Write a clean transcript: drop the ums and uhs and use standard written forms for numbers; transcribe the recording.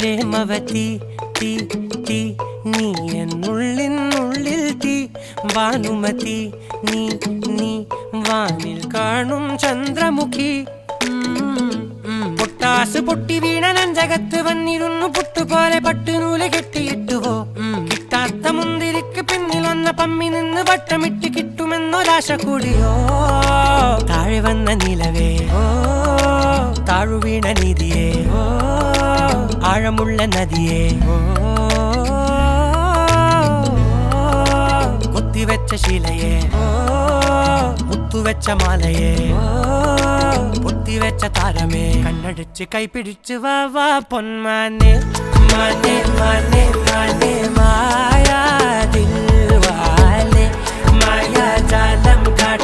പ്രേമവതി തീ തീ നീ എന്നുള്ളിൽ തീ ഭാനുമതി നീ നീ വാനിൽ കാണും ചന്ദ്രമുഖി പൊട്ടാസ് പൊട്ടി വീണ നെഞ്ചകത്ത് വന്നിരുന്നു പുട്ടുപോലെ പട്ടുനൂല് കെട്ടിയിട്ടുവോ കിട്ടാത്ത മുന്തിരിക്ക് പിന്നിൽ വന്ന പമ്മി നിന്ന് വട്ടമിട്ട് കിട്ടുമെന്നൊരാശ കൂടിയോ താഴെ വന്ന നിലവേ താഴു വീണ നിധിയേ ആഴമുള്ള നദിയേ കൊത്തിവെച്ച ശിലയേ മുത്തുവെച്ച മാലയേ പൊത്തിവെച്ച താരമേ കണ്ണടിച്ച് കൈപിടിച്ച് വാ വാ പൊന്മാനെ മാനെ മാനെ മാനെ മായാ ദിൽവാലെ മായാ ജാലം കാട്ടി